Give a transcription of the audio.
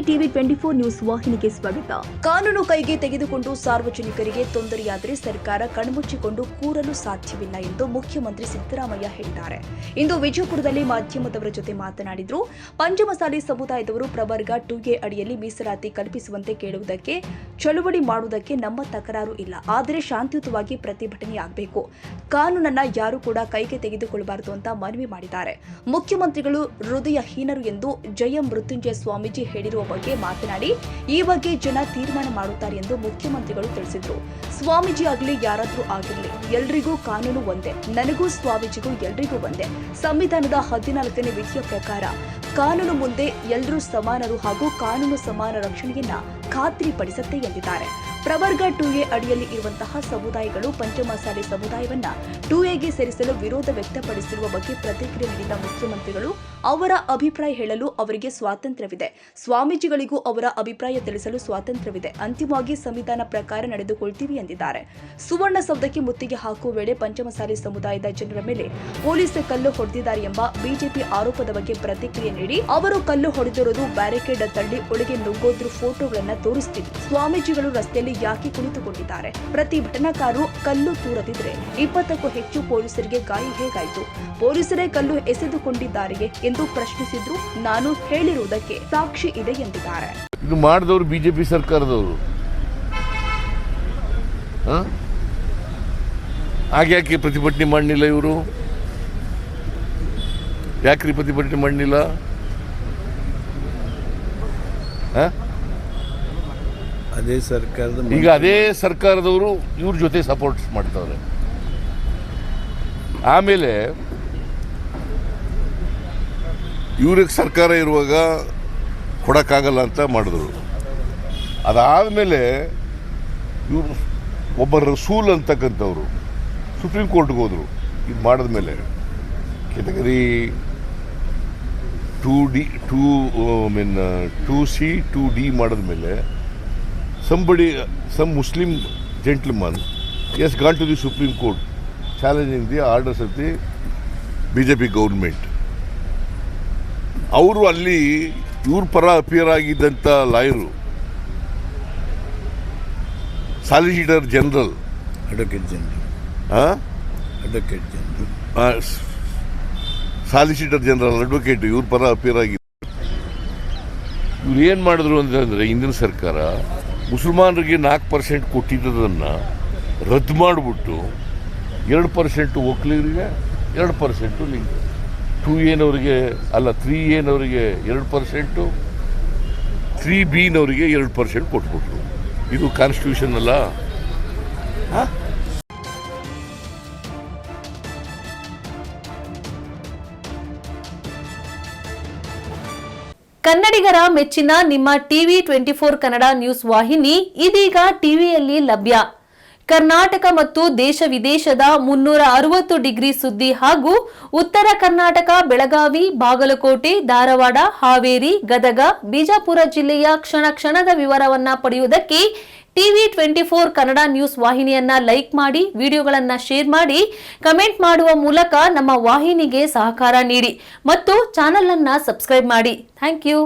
TV 24 news ವಾಹಿನಿಗೆ ಸ್ವಾಗತ. ಕಾನೂನು ಕೈಗೆ ತೆಗೆದುಕೊಂಡು ಸಾರ್ವಜನಿಕರಿಗೆ ತೊಂದರೆಯಾದರೆ ಸರ್ಕಾರ ಕಣ್ಮುಚ್ಚಿಕೊಂಡು ಕೂರಲು ಸಾಧ್ಯವಿಲ್ಲ ಎಂದು ಮುಖ್ಯಮಂತ್ರಿ ಸಿದ್ದರಾಮಯ್ಯ ಹೇಳಿದ್ದಾರೆ. ಇಂದು ವಿಜಯಪುರದಲ್ಲಿ ಮಾಧ್ಯಮದವರ ಜೊತೆ ಮಾತನಾಡಿದರು. ಪಂಚಮಸಾಲಿ ಸಮುದಾಯದವರು ಪ್ರವರ್ಗ 2A ಅಡಿಯಲ್ಲಿ ಮೀಸಲಾತಿ ಕಲ್ಪಿಸುವಂತೆ ಕೇಳುವುದಕ್ಕೆ, ಚಳುವಳಿ ಮಾಡುವುದಕ್ಕೆ ನಮ್ಮ ತಕರಾರು ಇಲ್ಲ. ಆದರೆ ಶಾಂತಿಯುತವಾಗಿ ಪ್ರತಿಭಟನೆಯಾಗಬೇಕು. ಕಾನೂನನ್ನ ಯಾರು ಕೂಡ ಕೈಗೆ ತೆಗೆದುಕೊಳ್ಳಬಾರದು ಅಂತ ಮನವಿ ಮಾಡಿದ್ದಾರೆ. ಮುಖ್ಯಮಂತ್ರಿಗಳು ಹೃದಯಹೀನರು ಎಂದು ಜಯ ಮೃತ್ಯುಂಜಯ ಸ್ವಾಮೀಜಿ ಹೇಳಿರುವ ಬಗ್ಗೆ ಮಾತನಾಡಿ, ಈ ಬಗ್ಗೆ ಜನ ತೀರ್ಮಾನ ಮಾಡುತ್ತಾರೆ ಎಂದು ಮುಖ್ಯಮಂತ್ರಿಗಳು ತಿಳಿಸಿದರು. ಸ್ವಾಮೀಜಿ ಆಗಲಿ ಯಾರಾದ್ರೂ ಆಗಿರಲಿ, ಎಲ್ರಿಗೂ ಕಾನೂನು ಒಂದೇ. ನನಗೂ ಸ್ವಾಮೀಜಿಗೂ ಎಲ್ರಿಗೂ ಒಂದೇ. ಸಂವಿಧಾನದ 14ನೇ ವಿಧಿಯ ಪ್ರಕಾರ ಕಾನೂನು ಮುಂದೆ ಎಲ್ಲರೂ ಸಮಾನರು ಹಾಗೂ ಕಾನೂನು ಸಮಾನ ರಕ್ಷಣೆಯನ್ನ ಖಾತ್ರಿಪಡಿಸುತ್ತೆ ಎಂದಿದ್ದಾರೆ. ಪ್ರವರ್ಗ 2A ಅಡಿಯಲ್ಲಿ ಇರುವಂತಹ ಸಮುದಾಯಗಳು ಪಂಚಮಸಾಲಿ ಸಮುದಾಯವನ್ನ 2Aಗೆ ಸೇರಿಸಲು ವಿರೋಧ ವ್ಯಕ್ತಪಡಿಸಿರುವ ಬಗ್ಗೆ ಪ್ರತಿಕ್ರಿಯೆ ನೀಡಿದ ಮುಖ್ಯಮಂತ್ರಿಗಳು, ಅವರ ಅಭಿಪ್ರಾಯ ಹೇಳಲು ಅವರಿಗೆ ಸ್ವಾತಂತ್ರ್ಯವಿದೆ. ಸ್ವಾಮೀಜಿಗಳಿಗೂ ಅವರ ಅಭಿಪ್ರಾಯ ತಿಳಿಸಲು ಸ್ವಾತಂತ್ರ್ಯವಿದೆ. ಅಂತಿಮವಾಗಿ ಸಂವಿಧಾನ ಪ್ರಕಾರ ನಡೆದುಕೊಳ್ತೀವಿ ಎಂದಿದ್ದಾರೆ. ಸುವರ್ಣಸೌಧಕ್ಕೆ ಮುತ್ತಿಗೆ ಹಾಕುವ ವೇಳೆ ಪಂಚಮಸಾಲಿ ಸಮುದಾಯದ ಜನರ ಮೇಲೆ ಪೊಲೀಸ್ ಕಲ್ಲು ಹೊಡೆದಿದ್ದಾರೆ ಎಂಬ ಬಿಜೆಪಿ ಆರೋಪದ ಬಗ್ಗೆ ಪ್ರತಿಕ್ರಿಯೆ ನೀಡಿ, ಅವರು ಕಲ್ಲು ಹೊಡೆದಿರೋದು ಬ್ಯಾರಿಕೇಡ್ ತಳ್ಳಿ ಒಳಗೆ ನುಗ್ಗೋದ್ರ ಫೋಟೋಗಳನ್ನ ತೋರಿಸ್ತೀವಿ. ಸ್ವಾಮೀಜಿಗಳು ರಸ್ತೆಯಲ್ಲಿ ಯಾಕೆ ಕುಳಿತುಕೊಂಡಿದ್ದಾರೆ? ಪ್ರತಿಭಟನಾಕಾರರು ಕಲ್ಲು ತೂರದಿದ್ರೆ 20ಕ್ಕೂ ಹೆಚ್ಚು ಪೊಲೀಸರಿಗೆ ಗಾಯ ಹೇಗಾಯಿತು? ಪೊಲೀಸರೇ ಕಲ್ಲು ಎಸೆದುಕೊಂಡಿದ್ದಾರೆಯೇ ಎಂದು ಪ್ರಶ್ನಿಸಿದ್ರು. ನಾನು ಹೇಳಿರುವುದಕ್ಕೆ ಸಾಕ್ಷಿ ಇದೆ ಎಂದಿದ್ದಾರೆ. ಇದು ಮಾಡಿದವರು ಬಿಜೆಪಿ ಸರ್ಕಾರದವರು. ಯಾಕೆ ಪ್ರತಿಭಟನೆ ಮಾಡಲಿಲ್ಲ? ಇವರು ಯಾಕ್ರಿ ಪ್ರತಿಭಟನೆ ಮಾಡಲಿಲ್ಲ? ಈಗ ಅದೇ ಸರ್ಕಾರದವರು ಇವ್ರ ಜೊತೆ ಸಪೋರ್ಟ್ ಮಾಡ್ತಾರೆ. ಆಮೇಲೆ ಇವ್ರಿಗೆ ಸರ್ಕಾರ ಇರುವಾಗ ಕೊಡಕ್ಕಾಗಲ್ಲ ಅಂತ ಮಾಡಿದ್ರು. ಅದಾದಮೇಲೆ ಇವರು ಒಬ್ಬ ರಸೂಲ್ ಅಂತಕ್ಕಂಥವ್ರು ಸುಪ್ರೀಂ ಕೋರ್ಟ್ಗೆ ಹೋದರು. ಇದು ಮಾಡಿದ್ಮೇಲೆ ಕೆಟಗರಿ 2C 2D ಮಾಡಿದ್ಮೇಲೆ some Muslim gentleman has gone to the Supreme Court challenging the orders of the BJP government. ಅವರು ಅಲ್ಲಿ ಇವ್ರ ಪರ ಅಪಿಯರ್ ಆಗಿದ್ದಂಥ lawyer solicitor general, solicitor general advocate ಇವ್ರ ಪರ ಅಪಿಯರ್ ಆಗಿದ್ದ. ಇವ್ರು ಏನು ಮಾಡಿದ್ರು ಅಂತಂದರೆ, ಹಿಂದಿನ ಸರ್ಕಾರ ಮುಸಲ್ಮಾನರಿಗೆ 4% ಕೊಟ್ಟಿದ್ದದನ್ನು ರದ್ದು ಮಾಡಿಬಿಟ್ಟು 2% ಒಕ್ಕಲಿಗರಿಗೆ, 2% ಲಿಂಗ 2Aನವರಿಗೆ ಅಲ್ಲ 3Aನವರಿಗೆ 2%, 3Bನವರಿಗೆ 2% ಕೊಟ್ಬಿಟ್ರು. ಇದು ಕಾನ್ಸ್ಟಿಟ್ಯೂಷನ್ ಅಲ್ಲ? ಕನ್ನಡಿಗರ ಮೆಚ್ಚಿನ ನಿಮ್ಮ ಟಿವಿ 24 ಕನ್ನಡ ನ್ಯೂಸ್ ವಾಹಿನಿ ಇದೀಗ ಟಿವಿಯಲ್ಲಿ ಲಭ್ಯ. ಕರ್ನಾಟಕ ಮತ್ತು ದೇಶ ವಿದೇಶದ 360 ಡಿಗ್ರಿ ಸುದ್ದಿ ಹಾಗೂ ಉತ್ತರ ಕರ್ನಾಟಕ, ಬೆಳಗಾವಿ, ಬಾಗಲಕೋಟೆ, ಧಾರವಾಡ, ಹಾವೇರಿ, ಗದಗ, ಬಿಜಾಪುರ ಜಿಲ್ಲೆಯ ಕ್ಷಣ ಕ್ಷಣದ ವಿವರವನ್ನ ಪಡೆಯುವುದಕ್ಕೆ ಟಿವಿ 24 ಕನ್ನಡ ನ್ಯೂಸ್ ವಾಹಿನಿಯನ್ನ ಲೈಕ್ ಮಾಡಿ, ವಿಡಿಯೋಗಳನ್ನ ಶೇರ್ ಮಾಡಿ, ಕಮೆಂಟ್ ಮಾಡುವ ಮೂಲಕ ನಮ್ಮ ವಾಹಿನಿಗೆ ಸಹಕಾರ ನೀಡಿ ಮತ್ತು ಚಾನೆಲ್ ಅನ್ನ ಸಬ್ಸ್ಕ್ರೈಬ್ ಮಾಡಿ. Thank you.